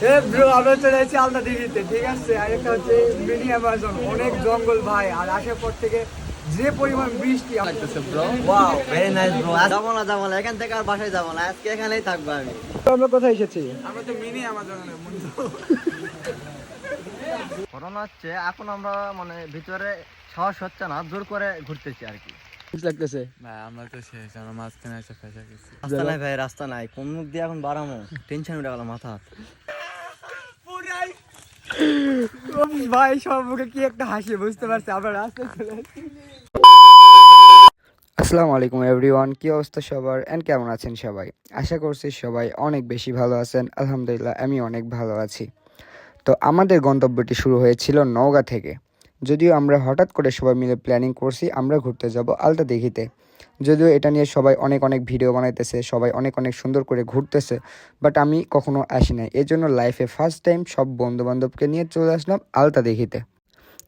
Bro আমরা চলে এসেছি আলতা দিঘিতে, ঠিক আছে। আর একটা হচ্ছে মিনি অ্যামাজন, অনেক জঙ্গল ভাই। আর আসার পর থেকে যে পরিমাণ বৃষ্টি লাগতেছে bro. Wow very nice bro. যাবো না এখান থেকে আর বাসায় যাবো না, আজকে এখানেই থাকবো আমি। আমরা কোথায় এসেছি? আমরা তো মিনি আমাজনের বন্ধু। করোনা হচ্ছে এখন, আমরা মানে ভিতরে সাহস হচ্ছে না, জোর করে ঘুরতেছি আর কি। লাগতেছে ভাই আমরা তো শেষ, আমরা মাঝখানে এসে ফেসে গেছি। রাস্তা নাই ভাই, রাস্তা নাই, কোন মুখ দিয়ে এখন বাড়ামো, টেনশন উঠে গেল মাথা। ভাই সব মুখে কি একটা হাসি, বুঝতে পারছি আমরা রাস্তায় চলে আসছি। আসসালামু আলাইকুম এভরিওয়ান, কি অবস্থা সবার এন্ড কেমন আছেন সবাই? আশা করছি সবাই অনেক বেশি ভালো আছেন। আলহামদুলিল্লাহ আমি অনেক ভালো আছি। তো আমাদের গন্তব্যটি শুরু হয়েছিল নওগাঁ থেকে। যদিও আমরা হঠাৎ করে সবাই মিলে প্ল্যানিং করছি আমরা ঘুরতে যাব আলতা দিঘিতে। যদিও এটা নিয়ে সবাই অনেক অনেক ভিডিও বানাইতেছে, সবাই অনেক অনেক সুন্দর করে ঘুরতেছে, বাট আমি কখনো আসি নাই। এই জন্য লাইফে ফার্স্ট টাইম সব বন্ধুবান্ধবকে নিয়ে চলে আসলাম আলতা দিঘিতে।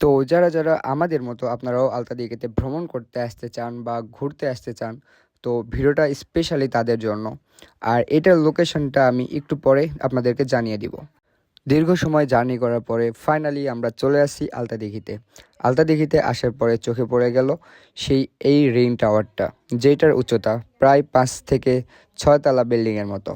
তো যারা যারা আমাদের মতো আপনারাও আলতা দিঘিতে ভ্রমণ করতে আসতে চান বা ঘুরতে আসতে চান, তো ভিডিওটা স্পেশালি তাদের জন্য। আর এটার লোকেশনটা আমি একটু পরে আপনাদেরকে জানিয়ে দিব। দীর্ঘ সময় জার্নি করার পরে ফাইনালি আমরা চলে আসি আলতা দিঘিতে। আলতা দিঘিতে আসার পরে চোখে পড়ে গেল এই রেইন টাওয়ারটা, যেটার উচ্চতা প্রায় 5 থেকে 6 তলা বিল্ডিংয়ের মতো।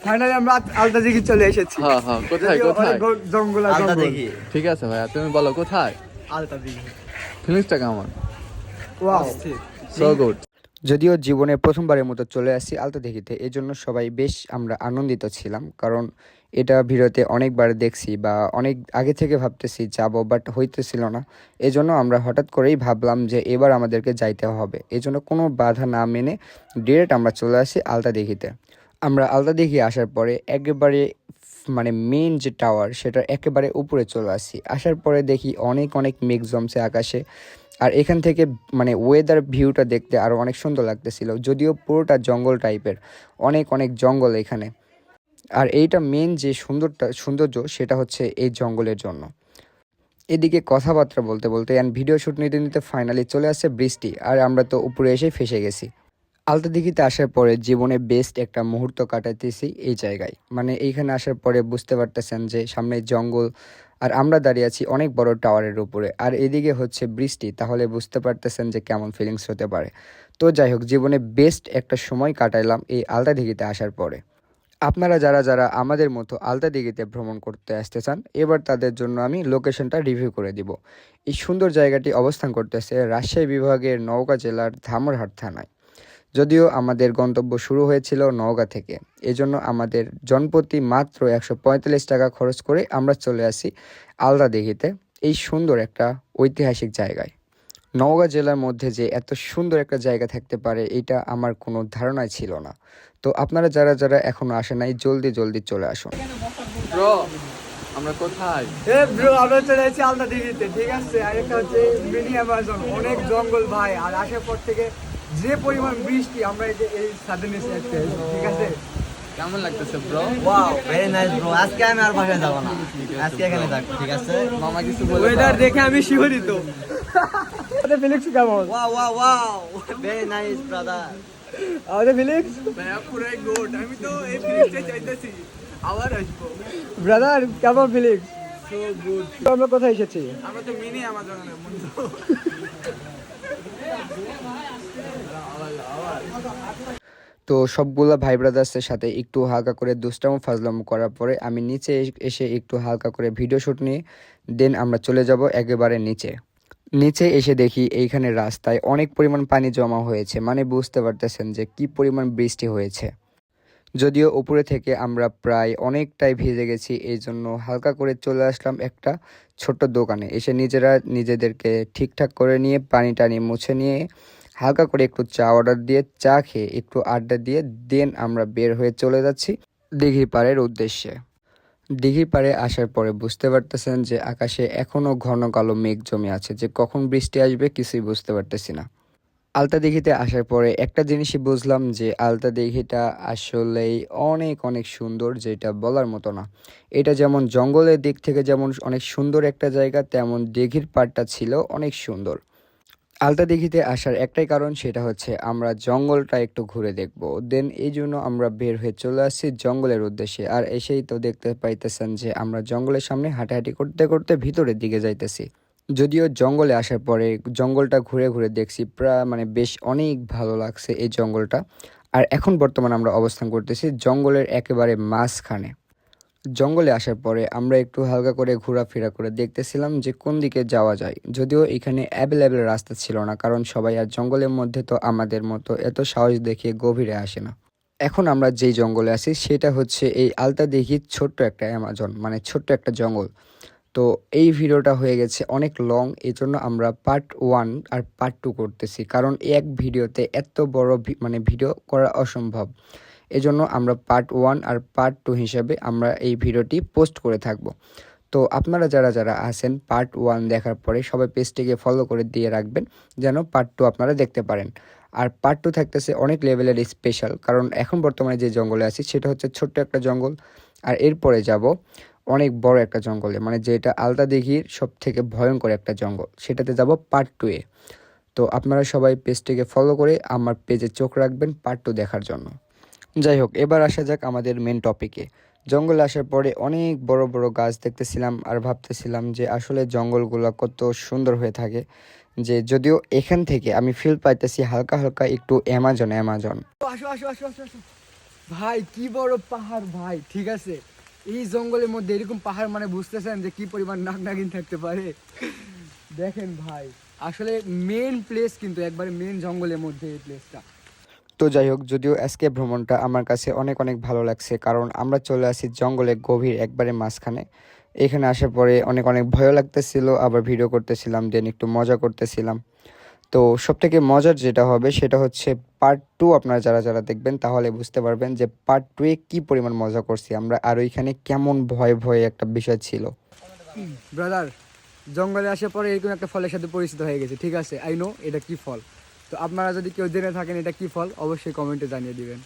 ফাইনালি আমরা আলতা দিঘি চলে এসেছি। হ্যাঁ হ্যাঁ, কোথায় কোথায়? জঙ্গল আর আলতা জঙ্গল। দেখি ঠিক আছে ভাইয়া, তুমি বলো কোথায়? আলতা দিঘি। ফিলিংসটা কেমন? Wow, so good. যদিও জীবনে প্রথমবারের মতো চলে আসি আলতা দিঘিতে, এই জন্য সবাই বেশ আমরা আনন্দিত ছিলাম। কারণ এটা ভিডিওতে অনেকবার দেখছি বা অনেক আগে থেকে ভাবতেছি যাব, বাট হইতেছিল না। এই জন্য আমরা হঠাৎ করেই ভাবলাম যে এবার আমাদেরকে যাইতে হবে। এই জন্য কোনো বাধা না মেনে ডিরেক্ট আমরা চলে আসি আলতা দিঘিতে। আমরা আলতা দিঘি আসার পরে একেবারে মানে মেইন যে টাওয়ার সেটার একেবারে উপরে চলে আসি। আসার পরে দেখি অনেক অনেক মেঘ জমছে আকাশে। আর এখান থেকে মানে ওয়েদার ভিউটা দেখতে আরও অনেক সুন্দর লাগতেছিল। যদিও পুরোটা জঙ্গল টাইপের, অনেক অনেক জঙ্গল এখানে। আর এইটা মেন যে সৌন্দর্য সেটা হচ্ছে এই জঙ্গলের জন্য। এদিকে কথাবার্তা বলতে বলতে অ্যান্ড ভিডিও শ্যুট নিতে নিতে ফাইনালি চলে আসছে বৃষ্টি, আর আমরা তো উপরে এসে ফেসে গেছি। আলতা দিঘিতে আসার পরে জীবনে বেস্ট একটা মুহূর্ত কাটাইতেছি এই জায়গায়। মানে এইখানে আসার পরে বুঝতে পারতেছেন যে সামনে জঙ্গল, আর আমরা দাঁড়িয়ে আছি অনেক বড় টাওয়ারের উপরে, আর এদিকে হচ্ছে বৃষ্টি। তাহলে বুঝতে পারতেছেন যে কেমন ফিলিংস হতে পারে। তো যাই হোক, জীবনে বেস্ট একটা সময় কাটাইলাম এই আলতা দিঘিতে আসার পরে। আপনারা যারা যারা আমাদের মতো আলতা দিঘিতে ভ্রমণ করতে আসতে চান, এবার তাদের জন্য আমি লোকেশনটা রিভিউ করে দিব। এই সুন্দর জায়গাটি অবস্থান করতেছে রাজশাহী বিভাগের নওগাঁ জেলার ধামরহাট থানায়। যদিও আমাদের গন্তব্য শুরু হয়েছিল নওগাঁ থেকে, এজন্য আমাদের জনপ্রতি মাত্র 145 টাকা খরচ করে আমরা চলে আসি আলতা দিঘিতে, এই সুন্দর একটা ঐতিহাসিক জায়গায়। নওগাঁ জেলার মধ্যে যে এত সুন্দর একটা জায়গা থাকতে পারে এটা আমার কোনো ধারণাই ছিল না। তো আপনারা যারা যারা এখনো আসে নাই, জলদি জলদি চলে আসুন। ব্রো আমরা কোথায়? ব্রো আমরা চলে এসেছি আলতা দিঘিতে, ঠিক আছে। আর একটা হচ্ছে মিনি অ্যামাজন, অনেক জঙ্গল ভাই। আর আসার পর থেকে যে পরিমাণ বৃষ্টি, আমরা এই সাডেন এসে ঠিক আছে। কেমন লাগতেছে bro? Wow very nice bro. আজকে আমি আর বাসায় যাবো না, আজকে এখানে থাকবো, ঠিক আছে। মামা কিছু বলে ওয়েদার দেখে আমি শিহরিত। আমাদের ফিলিংস কেমন? Wow wow wow very nice brother. আমাদের ফিলিংস ভাইয়া পুরাই গুড। আমি তো এই ফিলিংসটা চাইতেছি, আবার আসবো। ব্রাদার কেমন ফিলিংস? So good. আমরা কোথায় এসেছি? আমরা তো মিনি আমাজনের বন্ধু। তো সবগুলা ভাই ব্রাদার্সের সাথে একটু হালকা করে দুষ্টামো ফাজলামো করার পরে আমি নিচে এসে একটু হালকা করে ভিডিও শ্যুট নিয়ে দেন আমরা চলে যাব একেবারে নিচে। নিচে এসে দেখি এইখানে রাস্তায় অনেক পরিমাণ পানি জমা হয়েছে, মানে বুঝতে পারতেছেন যে কি পরিমাণ বৃষ্টি হয়েছে। যদিও উপরে থেকে আমরা প্রায় অনেকটাই ভিজে গেছি, এই জন্য হালকা করে চলে আসলাম একটা ছোট্ট দোকানে। এসে নিজেরা নিজেদেরকে ঠিকঠাক করে নিয়ে পানি টানি মুছে নিয়ে হালকা করে একটু চা অর্ডার দিয়ে চা খেয়ে একটু আড্ডা দিয়ে দেন আমরা বের হয়ে চলে যাচ্ছি দিঘির পাড়ের উদ্দেশ্যে। দিঘির পাড়ে আসার পরে বুঝতে পারতেছেন যে আকাশে এখনও ঘন কালো মেঘ জমে আছে, যে কখন বৃষ্টি আসবে কিছুই বুঝতে পারতেছি না। আলতা দিঘিতে আসার পরে একটা জিনিসই বুঝলাম যে আলতা দিঘিটা আসলেই অনেক অনেক সুন্দর, যেটা বলার মতো না। এটা যেমন জঙ্গলের দিক থেকে যেমন অনেক সুন্দর একটা জায়গা, তেমন দিঘির পাড়টা ছিল অনেক সুন্দর। আলতাদিঘিতে আসার একটাই কারণ, সেটা হচ্ছে আমরা জঙ্গলটা একটু ঘুরে দেখব। দেন এই জন্য আমরা বের হয়ে চলে আসছি জঙ্গলের উদ্দেশ্যে। আর এসেই তো দেখতে পাইতেছেন যে আমরা জঙ্গলের সামনে হাঁটাহাঁটি করতে করতে ভিতরের দিকে যাইতেছি। যদিও জঙ্গলে আসার পরে জঙ্গলটা ঘুরে ঘুরে দেখছি, প্রায় মানে বেশ অনেক ভালো লাগছে এই জঙ্গলটা। আর এখন বর্তমানে আমরা অবস্থান করতেছি জঙ্গলের একেবারে মাঝখানে। জঙ্গলে আসার পরে আমরা একটু হালকা করে ঘোরাফেরা করে দেখতেছিলাম যে কোন দিকে যাওয়া যায়। যদিও এখানে অ্যাভেলেবেল রাস্তা ছিল না, কারণ সবাই আর জঙ্গলের মধ্যে তো আমাদের মতো এত সাহস দেখিয়ে গভীরে আসে না। এখন আমরা যেই জঙ্গলে আছি সেটা হচ্ছে এই আলতাদিঘির ছোট্ট একটা অ্যামাজন, মানে ছোট্ট একটা জঙ্গল। তো এই ভিডিওটা হয়ে গেছে অনেক লং, এই জন্য আমরা পার্ট 1 আর পার্ট 2 করতেছি, কারণ এক ভিডিওতে এত বড় মানে ভিডিও করা অসম্ভব। এজন্য আমরা পার্ট 1 আর পার্ট 2 হিসেবে আমরা এই ভিডিওটি পোস্ট করে থাকব। তো আপনারা যারা যারা আছেন পার্ট 1 দেখার পরে সবাই পেজটিকে ফলো করে দিয়ে রাখবেন, যেন পার্ট 2 আপনারা দেখতে পারেন। আর পার্ট 2 থাকতেছে অনেক লেভেলের স্পেশাল, কারণ এখন বর্তমানে যে জঙ্গলে আছি সেটা হচ্ছে ছোট্ট একটা জঙ্গল। আর এরপরে যাব অনেক বড় একটা জঙ্গলে, মানে যেটা আলতাদিঘির সব থেকে ভয়ঙ্কর একটা জঙ্গল, সেটাতে যাব পার্ট 2-এ। তো আপনারা সবাই পেজটিকে ফলো করে আমার পেজে চোখ রাখবেন পার্ট 2 দেখার জন্য। যাই হোক, এবার আসা যাক আমাদের মেন টপিকে। জঙ্গলে আসার পরে অনেক বড় বড় গাছ দেখতেছিলাম আর ভাবতেছিলাম যে আসলে জঙ্গলগুলো কত সুন্দর হয়ে থাকে। যে যদিও এখান থেকে আমি ফিল পাইতেছি হালকা হালকা একটু অ্যামাজন অ্যামাজন। আসো আসো আসো আসো আসো ভাই, কি বড় পাহাড় ভাই, ঠিক আছে। এই জঙ্গলের মধ্যে এরকম পাহাড় মানে বুঝতেছেন যে কি পরিমাণ নাক নাগিন থাকতে পারে। দেখেন ভাই, আসলে মেন প্লেস, কিন্তু একবারে মেন জঙ্গলের মধ্যে এই প্লেসটা। তো যাই হোক, যদিও আজকে ভ্রমণটা আমার কাছে অনেক অনেক ভালো লাগছে, কারণ আমরা চলে আসি জঙ্গলের গভীর একবারে মাঝখানে। এখানে আসার পরে অনেক অনেক ভয় লাগতেছিল, আবার ভিডিও করতেছিলাম, দেন একটু মজা করতেছিলাম। তো সবথেকে মজার যেটা হবে সেটা হচ্ছে পার্ট 2 আপনারা যারা যারা দেখবেন তাহলে বুঝতে পারবেন যে পার্ট 2-এ কী পরিমাণ মজা করছি আমরা, আর ওইখানে কেমন ভয় ভয়ে একটা বিষয় ছিল। ব্রাদার, জঙ্গলে আসার পরে এরকম একটা ফলের সাথে পরিচিত হয়ে গেছে, ঠিক আছে। আই নো এটা কি ফল। তো আপনারা যদি কেউ জেনে থাকেন এটা কি ফল, অবশ্যই কমেন্টে জানিয়ে দিবেন।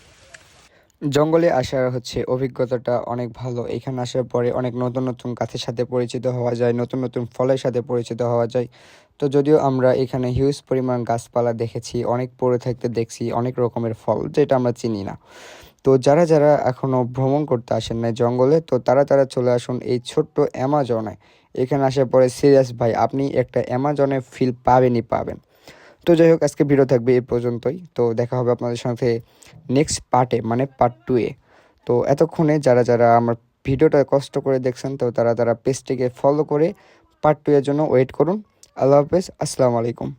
জঙ্গলে আসার হচ্ছে অভিজ্ঞতাটা অনেক ভালো। এখানে আসার পরে অনেক নতুন নতুন গাছের সাথে পরিচিত হওয়া যায়, নতুন নতুন ফলের সাথে পরিচিত হওয়া যায়। তো যদিও আমরা এখানে হিউজ পরিমাণ গাছপালা দেখেছি, অনেক পড়ে থাকতে দেখছি অনেক রকমের ফল যেটা আমরা চিনি না। তো যারা যারা এখনও ভ্রমণ করতে আসেন না জঙ্গলে, তো তারা তারা চলে আসুন এই ছোট্ট অ্যামাজনে। এখানে আসার পরে সিরিয়াস ভাই আপনি একটা অ্যামাজনের ফিল পাবেনই পাবেন। তো যাই হোক, আজকে ভিডিও থাকবে এই পর্যন্তই। তো দেখা হবে আপনাদের সাথে নেক্সট পার্টে, মানে পার্ট 2-এ। তো এতক্ষণে যারা যারা আমার ভিডিওটা কষ্ট করে দেখছেন, তো তারা তারা পেজটিকে ফলো করে পার্ট 2 এর জন্য ওয়েট করুন। আল্লাহ হাফেজ, আসসালামু আলাইকুম।